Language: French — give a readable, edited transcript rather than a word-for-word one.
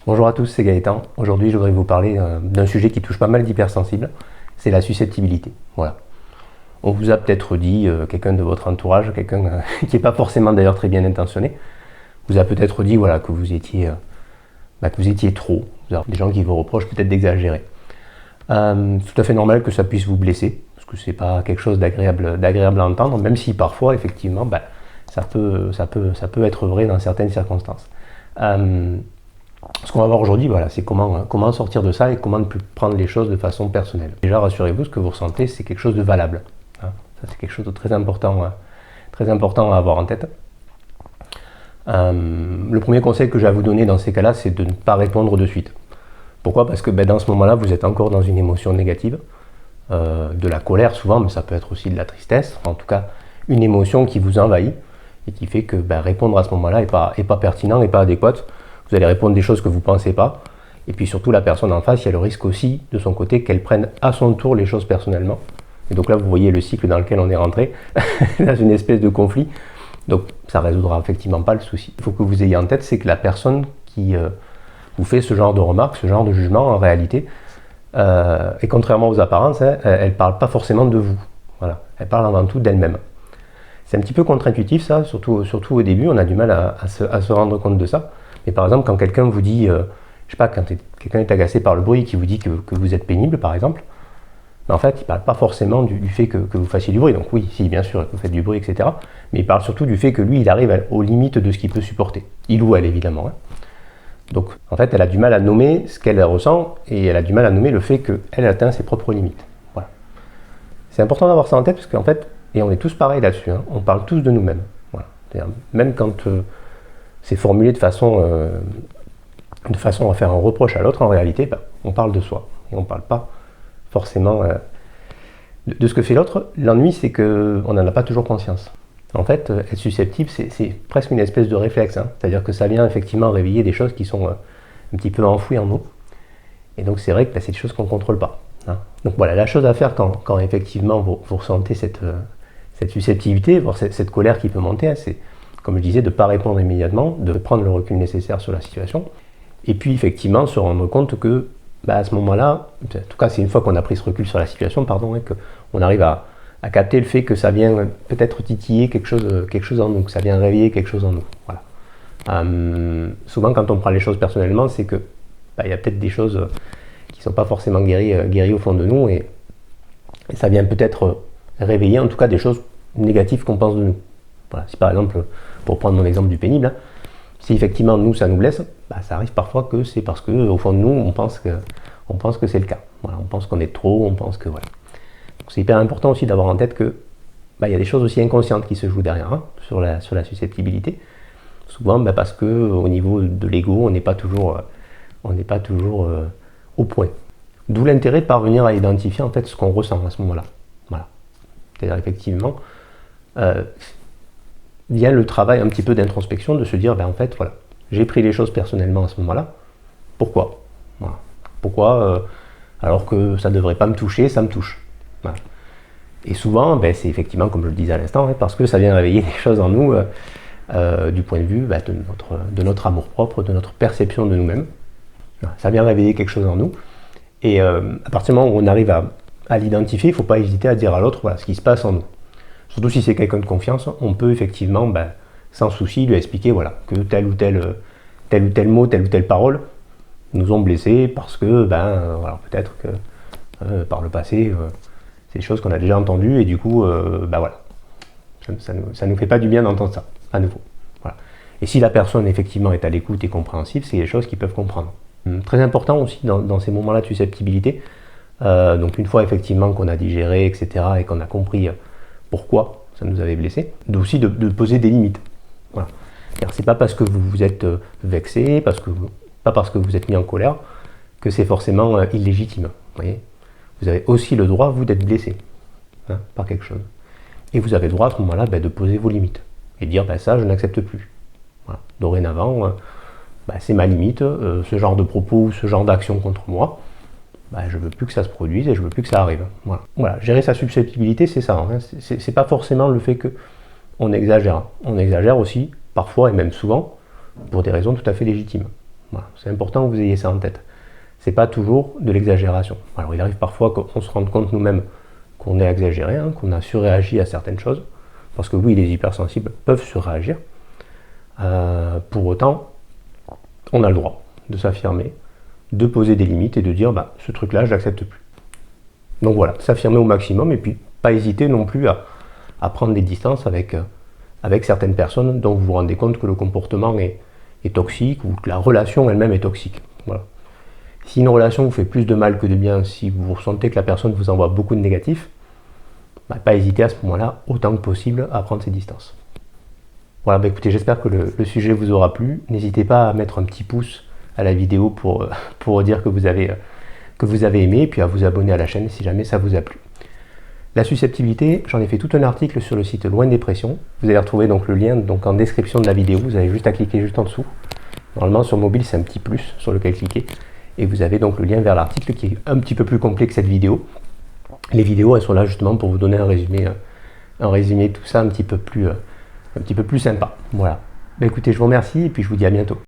Bonjour à tous, c'est Gaëtan. Aujourd'hui, je voudrais vous parler d'un sujet qui touche pas mal d'hypersensibles, c'est la susceptibilité. Voilà. On vous a peut-être dit, quelqu'un de votre entourage, quelqu'un qui n'est pas forcément d'ailleurs très bien intentionné, vous a peut-être dit voilà, que vous étiez trop. Vous avez des gens qui vous reprochent peut-être d'exagérer. Tout à fait normal que ça puisse vous blesser, parce que c'est pas quelque chose d'agréable à entendre, même si parfois, effectivement, ça peut être vrai dans certaines circonstances. Ce qu'on va voir aujourd'hui, voilà, c'est comment sortir de ça et comment ne plus prendre les choses de façon personnelle. Déjà, rassurez-vous, ce que vous ressentez, c'est quelque chose de valable. Hein. Ça, c'est quelque chose de très important à avoir en tête. Le premier conseil que j'ai à vous donner dans ces cas-là, c'est de ne pas répondre de suite. Pourquoi? Parce que dans ce moment-là, vous êtes encore dans une émotion négative, de la colère souvent, mais ça peut être aussi de la tristesse, en tout cas une émotion qui vous envahit et qui fait que répondre à ce moment-là n'est pas pertinent et pas adéquat. Vous allez répondre des choses que vous ne pensez pas. Et puis surtout, la personne en face, il y a le risque aussi, de son côté, qu'elle prenne à son tour les choses personnellement. Et donc là, vous voyez le cycle dans lequel on est rentré, dans une espèce de conflit. Donc ça ne résoudra effectivement pas le souci. Il faut que vous ayez en tête, c'est que la personne qui vous fait ce genre de remarques, ce genre de jugement, en réalité, et contrairement aux apparences, elle ne parle pas forcément de vous. Voilà. Elle parle avant tout d'elle-même. C'est un petit peu contre-intuitif ça, surtout au début, on a du mal à se rendre compte de ça. Mais par exemple, quand quelqu'un vous dit, je sais pas, quand quelqu'un est agacé par le bruit, qui vous dit que vous êtes pénible, par exemple, en fait, il ne parle pas forcément du fait que vous fassiez du bruit. Donc oui, si, bien sûr, vous faites du bruit, etc. Mais il parle surtout du fait que lui, il arrive aux limites de ce qu'il peut supporter. Il ou elle, évidemment. Hein. Donc, en fait, elle a du mal à nommer ce qu'elle ressent, et elle a du mal à nommer le fait qu'elle atteint ses propres limites. Voilà. C'est important d'avoir ça en tête, parce qu'en fait, et on est tous pareils là-dessus, hein, on parle tous de nous-mêmes. Voilà. Même quand c'est formulé de façon à faire un reproche à l'autre, en réalité, on parle de soi. Et on ne parle pas forcément de ce que fait l'autre. L'ennui, c'est qu'on n'en a pas toujours conscience. En fait, être susceptible, c'est presque une espèce de réflexe. Hein. C'est-à-dire que ça vient effectivement réveiller des choses qui sont un petit peu enfouies en nous. Et donc c'est vrai que c'est des choses qu'on ne contrôle pas. Hein. Donc voilà, la chose à faire quand effectivement vous ressentez cette susceptibilité, voire cette colère qui peut monter, hein, c'est, comme je disais, de ne pas répondre immédiatement, de prendre le recul nécessaire sur la situation, et puis effectivement se rendre compte que à ce moment-là, en tout cas c'est une fois qu'on a pris ce recul sur la situation, et qu'on arrive à capter le fait que ça vient peut-être titiller quelque chose en nous, que ça vient réveiller quelque chose en nous. Voilà. Souvent quand on prend les choses personnellement, c'est que y a peut-être des choses qui ne sont pas forcément guéries au fond de nous, et ça vient peut-être réveiller en tout cas des choses négatives qu'on pense de nous. Voilà. Si par exemple, pour prendre mon exemple du pénible, hein, si effectivement nous ça nous blesse, ça arrive parfois que c'est parce qu'au fond de nous on pense que c'est le cas. Voilà, on pense qu'on est trop, on pense que voilà. Donc c'est hyper important aussi d'avoir en tête que il y a des choses aussi inconscientes qui se jouent derrière, hein, sur la susceptibilité. Souvent parce que au niveau de l'ego on n'est pas toujours au point. D'où l'intérêt de parvenir à identifier en fait ce qu'on ressent à ce moment-là. Voilà. C'est-à-dire effectivement vient le travail un petit peu d'introspection, de se dire, en fait, voilà, j'ai pris les choses personnellement à ce moment-là. Pourquoi? Voilà. Pourquoi, alors que ça ne devrait pas me toucher, ça me touche. Voilà. Et souvent, c'est effectivement, comme je le disais à l'instant, hein, parce que ça vient réveiller des choses en nous du point de vue de notre amour-propre, de notre perception de nous-mêmes. Voilà. Ça vient réveiller quelque chose en nous. Et à partir du moment où on arrive à l'identifier, il ne faut pas hésiter à dire à l'autre voilà, ce qui se passe en nous. Surtout si c'est quelqu'un de confiance, on peut effectivement, sans souci, lui expliquer voilà, que tel ou tel mot, telle ou telle parole nous ont blessés parce que, voilà, peut-être que par le passé, c'est des choses qu'on a déjà entendues et du coup, voilà, ça nous fait pas du bien d'entendre ça, à nouveau. Voilà. Et si la personne, effectivement, est à l'écoute et compréhensive, c'est des choses qu'ils peuvent comprendre. Très important aussi, dans ces moments-là de susceptibilité, donc une fois, effectivement, qu'on a digéré, etc., et qu'on a compris pourquoi ça nous avait blessé, aussi de poser des limites. Voilà. C'est pas parce que vous vous êtes vexé, pas parce que vous êtes mis en colère, que c'est forcément illégitime. Voyez, vous avez aussi le droit, vous, d'être blessé par quelque chose. Et vous avez le droit à ce moment-là de poser vos limites et dire ça, je n'accepte plus. Voilà. Dorénavant, c'est ma limite, ce genre de propos ou ce genre d'action contre moi. Je veux plus que ça se produise et je veux plus que ça arrive. Voilà. Gérer sa susceptibilité, c'est ça. Hein. C'est pas forcément le fait qu'on exagère. On exagère aussi, parfois et même souvent, pour des raisons tout à fait légitimes. Voilà. C'est important que vous ayez ça en tête. C'est pas toujours de l'exagération. Alors il arrive parfois qu'on se rende compte nous-mêmes qu'on est exagéré, hein, qu'on a surréagi à certaines choses, parce que oui, les hypersensibles peuvent surréagir. Pour autant, on a le droit de s'affirmer, de poser des limites et de dire ce truc-là, je l'accepte plus. Donc voilà, s'affirmer au maximum et puis pas hésiter non plus à prendre des distances avec certaines personnes dont vous vous rendez compte que le comportement est toxique ou que la relation elle-même est toxique. Voilà. Si une relation vous fait plus de mal que de bien, si vous ressentez que la personne vous envoie beaucoup de négatifs, pas hésiter à ce moment-là, autant que possible, à prendre ses distances. Voilà, écoutez, j'espère que le sujet vous aura plu. N'hésitez pas à mettre un petit pouce à la vidéo pour dire que vous avez aimé, et puis à vous abonner à la chaîne si jamais ça vous a plu. La susceptibilité, j'en ai fait tout un article sur le site Loin Dépression. Vous allez retrouver donc le lien en description de la vidéo. Vous avez juste à cliquer juste en dessous. Normalement sur mobile c'est un petit plus sur lequel cliquer. Et vous avez donc le lien vers l'article qui est un petit peu plus complet que cette vidéo. Les vidéos elles sont là justement pour vous donner un résumé tout ça un petit peu plus sympa. Voilà. Écoutez, je vous remercie et puis je vous dis à bientôt.